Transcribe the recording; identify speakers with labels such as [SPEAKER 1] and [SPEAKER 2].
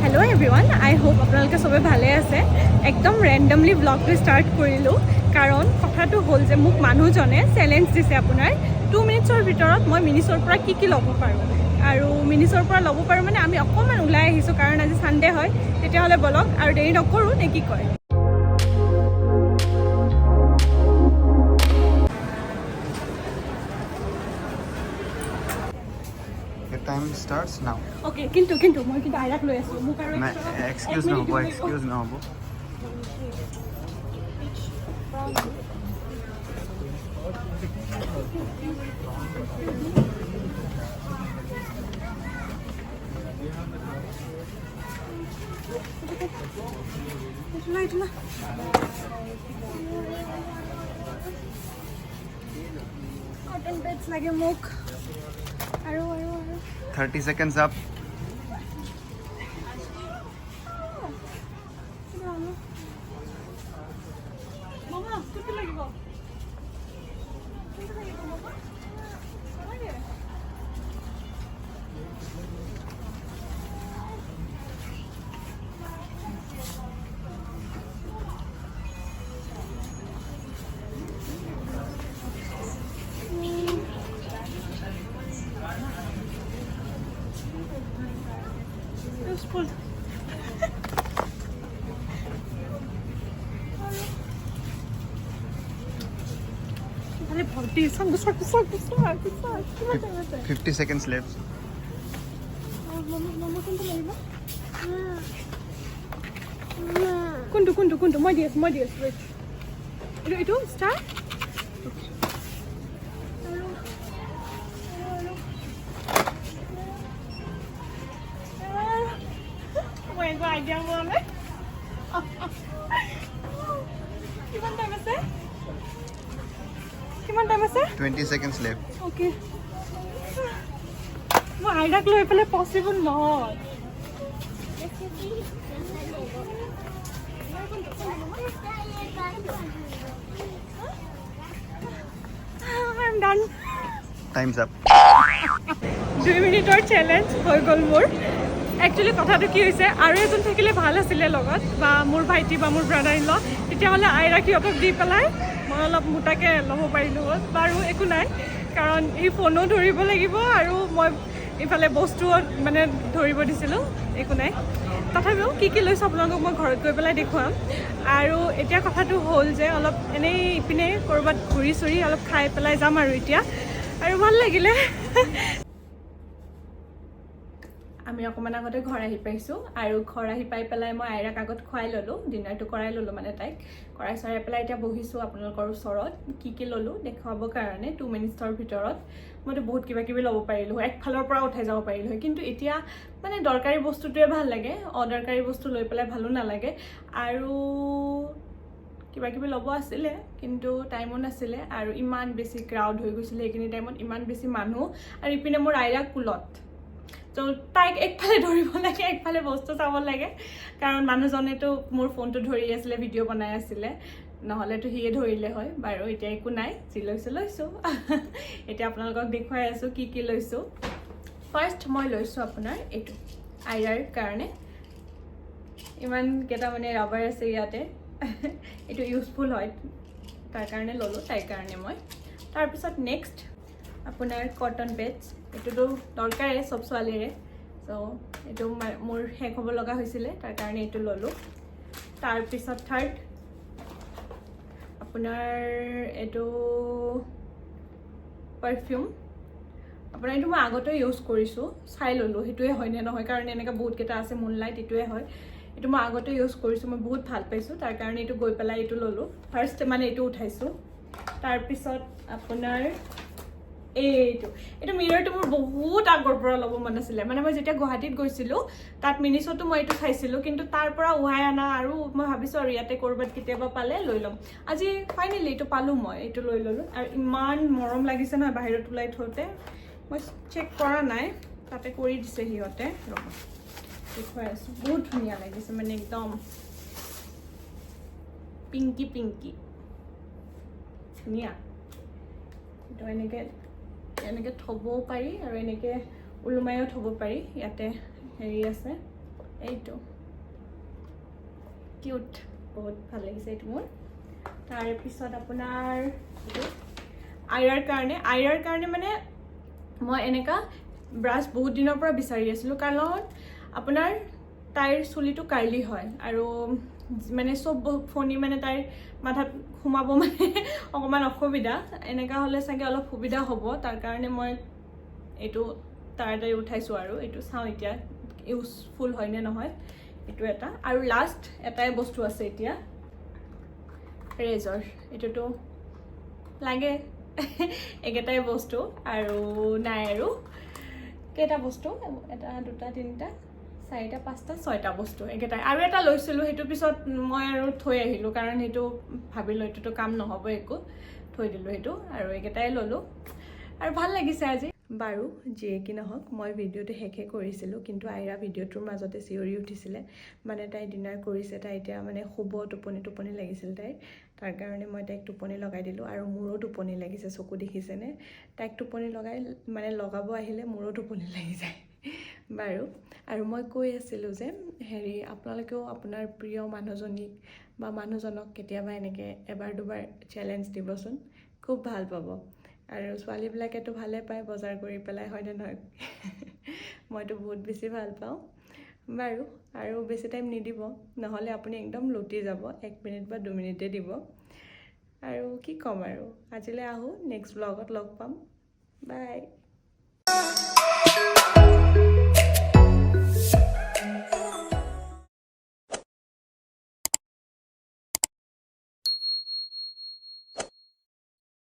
[SPEAKER 1] Hello' everyone, আই hope আপোনালোকে চবে ভালে আছে। একদম ৰেণ্ডমলি ব্লগটো ষ্টাৰ্ট কৰিলোঁ, কাৰণ কথাটো হ'ল যে মোক মানুহজনে চেলেঞ্জ দিছে আপোনাৰ 2 মিনিটছৰ ভিতৰত মই মিনিছৰ পৰা কি ল'ব পাৰোঁ। আৰু মিনিছৰ পৰা ল'ব পাৰোঁ মানে আমি অকণমান ওলাই আহিছোঁ, কাৰণ আজি ছানডে হয়। তেতিয়াহ'লে ব'লক আৰু দেৰি নকৰোঁ, নে কি কয়?
[SPEAKER 2] The time starts now.
[SPEAKER 1] Okay, কিন্তু মই আইৰাক লৈ আছোঁ, মোক আৰু
[SPEAKER 2] নাই, এক্সকিউজ নহ'ব, এক্সকিউজ নহ'ব।
[SPEAKER 1] এইটো না কটন পেডছ লাগে মোক, আৰু
[SPEAKER 2] 30 seconds up.
[SPEAKER 1] মামা কোনটো লাগিব? কোনটো লাগিব মামা? নালাগে।
[SPEAKER 2] 50 seconds left.
[SPEAKER 1] কোনটো মই দি আছোঁ এইটো ষ্টাৰ মই একো আইডিয়া পোৱা নাই। কিমান টাইম আছে?
[SPEAKER 2] 20 seconds left.
[SPEAKER 1] অ'কে, মই আইডাক লৈ পেলাই পচিবল নহয়। I'm done.
[SPEAKER 2] Time's up.
[SPEAKER 1] 2 মিনিটৰ চেলেঞ্জ হৈ গ'ল মোৰ। একচুৱেলি কথাটো কি হৈছে, আৰু এজন থাকিলে ভাল আছিলে লগত, বা মোৰ ভাইটি বা মোৰ ব্ৰাদাৰ ইন ল, তেতিয়াহ'লে আইৰা সিহঁতক দি পেলাই মই অলপ মোটাকৈ ল'ব পাৰিলোঁ হ'ল। বাৰু একো নাই, কাৰণ এই ফোনো ধৰিব লাগিব আৰু মই ইফালে বস্তুও মানে ধৰিব দিছিলোঁ। একো নাই, তথাপিও কি লৈছোঁ আপোনালোকক মই ঘৰত গৈ পেলাই দেখুৱাম। আৰু এতিয়া কথাটো হ'ল যে অলপ এনেই ইপিনে ক'ৰবাত ঘূৰি চুৰি অলপ খাই পেলাই যাম আৰু এতিয়া, আৰু ভাল লাগিলে। আমি অকণমান আগতে ঘৰ আহি পাইছোঁ, আৰু ঘৰ আহি পাই পেলাই মই আইৰাক আগত খুৱাই ল'লোঁ, ডিনাৰটো কৰাই ল'লোঁ মানে তাইক কৰাই চৰাই পেলাই এতিয়া বহিছোঁ আপোনালোকৰ ওচৰত। কি ল'লোঁ দেখুৱাবৰ কাৰণে 2 মিনিটছৰ ভিতৰত মইতো বহুত কিবাকিবি ল'ব পাৰিলোঁ হয়, একফালৰ পৰা উঠাই যাব পাৰিলোঁ হয়, কিন্তু এতিয়া মানে দৰকাৰী বস্তুটোৱে ভাল লাগে, অদৰকাৰী বস্তু লৈ পেলাই ভালো নালাগে। আৰু কিবাকিবি ল'ব আছিলে, কিন্তু টাইমো নাছিলে, আৰু ইমান বেছি ক্ৰাউড হৈ গৈছিলে সেইখিনি টাইমত, ইমান বেছি মানুহ, আৰু ইপিনে মোৰ আইৰা কুলত। তো তাইক একফালে ধৰিব লাগে, একফালে বস্তু চাব লাগে, কাৰণ মানুহজনেতো মোৰ ফোনটো ধৰি আছিলে, ভিডিঅ' বনাই আছিলে, নহ'লেতো সিয়ে ধৰিলে হয়। বাৰু এতিয়া একো নাই, যি লৈছোঁ। এতিয়া আপোনালোকক দেখুৱাই আছোঁ কি লৈছোঁ। ফাৰ্ষ্ট মই লৈছোঁ আপোনাৰ এইটো আইৰাৰ কাৰণে, ইমানকেইটা মানে ৰাবাৰ আছে ইয়াতে। এইটো ইউজফুল হয়, তাৰ কাৰণে ল'লোঁ, তাইৰ কাৰণে মই। তাৰপিছত নেক্সট আপোনাৰ কটন পেডছ, এইটোতো দৰকাৰে চব ছোৱালীৰে, চ' এইটো মোৰ শেষ হ'ব লগা হৈছিলে, তাৰ কাৰণে এইটো ল'লোঁ। তাৰপিছত থাৰ্ড আপোনাৰ এইটো পাৰফিউম। আপোনাৰ এইটো মই আগতে ইউজ কৰিছোঁ, চাই ল'লোঁ সেইটোৱে হয় নে নহয়, কাৰণ এনেকৈ বহুতকেইটা আছে, মুনলাইট এইটোৱে হয়। এইটো মই আগতে ইউজ কৰিছোঁ, মই বহুত ভাল পাইছোঁ, তাৰ কাৰণে এইটো গৈ পেলাই এইটো ল'লোঁ। ফাৰ্ষ্ট মানে এইটো উঠাইছোঁ। তাৰপিছত আপোনাৰ এইটো মিৰৰটো মোৰ বহুত আগৰ পৰা ল'ব মন আছিলে, মানে মই যেতিয়া গুৱাহাটীত গৈছিলোঁ তাত মিনিছতো মই এইটো চাইছিলোঁ, কিন্তু তাৰ পৰা উহাই অনা, আৰু মই ভাবিছোঁ আৰু ইয়াতে ক'ৰবাত কেতিয়াবা পালে লৈ ল'ম। আজি ফাইনেলি এইটো পালোঁ, মই এইটো লৈ ল'লোঁ, আৰু ইমান মৰম লাগিছে নহয় বাহিৰত ওলাই থওঁতে। মই চেক কৰা নাই, তাতে কৰি দিছে সিহঁতে, ৰ'ব দেখুৱাই আছোঁ। বহুত ধুনীয়া লাগিছে, মানে একদম পিংকি ধুনীয়া। এইটো এনেকৈ থ'বও পাৰি, আৰু এনেকৈ ওলোমাইও থ'ব পাৰি ইয়াতে হেৰি আছে এইটো কিউট বহুত ভাল লাগিছে এইটো মোৰ তাৰে পিছত আপোনাৰ আইৰাৰ কাৰণে মানে মই এনেকা ব্ৰাছ বহুত দিনৰ পৰা বিচাৰি আছিলোঁ কাৰণ আপোনাৰ তাইৰ চুলিটো কাৰ্লি হয় আৰু মানে চব ফণি মানে তাইৰ মাথাত সোমাব মানে অকণমান অসুবিধা এনেকা হ'লে চাগে অলপ সুবিধা হ'ব তাৰ কাৰণে মই এইটো তাড়াতাড়ি উঠাইছোঁ আৰু এইটো চাওঁ এতিয়া ইউজফুল হয় নে নহয় এইটো এটা আৰু লাষ্ট এটাই বস্তু আছে এতিয়া ৰেজৰ এইটোতো লাগে একেটাই বস্তু আৰু নাই আৰু কেইটা বস্তু এটা দুটা তিনিটা চাৰিটা পাঁচটা ছয়টা বস্তু একেটাই আৰু এটা লৈছিলোঁ সেইটো পিছত মই আৰু থৈ আহিলোঁ কাৰণ সেইটো ভাবিলোঁ এইটোতো কাম নহ'ব একো থৈ দিলোঁ সেইটো আৰু একেটাই ল'লোঁ আৰু ভাল লাগিছে আজি বাৰু যিয়ে কি নহওক মই ভিডিঅ'টো শেষে কৰিছিলোঁ কিন্তু আইৰা ভিডিঅ'টোৰ মাজতে চিঞৰি উঠিছিলে মানে তাই ডিনাৰ কৰিছে তাই এতিয়া মানে শুব টোপনি লাগিছিল তাইৰ তাৰ কাৰণে মই তাইক টোপনি লগাই দিলোঁ আৰু মোৰো টোপনি লাগিছে চকু দেখিছেনে তাইক টোপনি লগাব আহিলে মোৰো টোপনি লাগি যায় বাৰু আৰু মই কৈ আছিলোঁ যে হেৰি আপোনালোকেও আপোনাৰ প্ৰিয় মানুহজনীক বা মানুহজনক কেতিয়াবা এনেকৈ এবাৰ দুবাৰ চেলেঞ্জ দিবচোন খুব ভাল পাব আৰু ছোৱালীবিলাকেতো ভালে পায় বজাৰ কৰি পেলাই হয়নে নহয় মইতো বহুত বেছি ভাল পাওঁ বাৰু আৰু বেছি টাইম নিদিব নহ'লে আপুনি একদম লুটি যাব 1 মিনিট বা 2 মিনিটে দিব আৰু কি ক'ম আৰু আজিলৈ আহোঁ নেক্সট ব্লগত লগ পাম বাই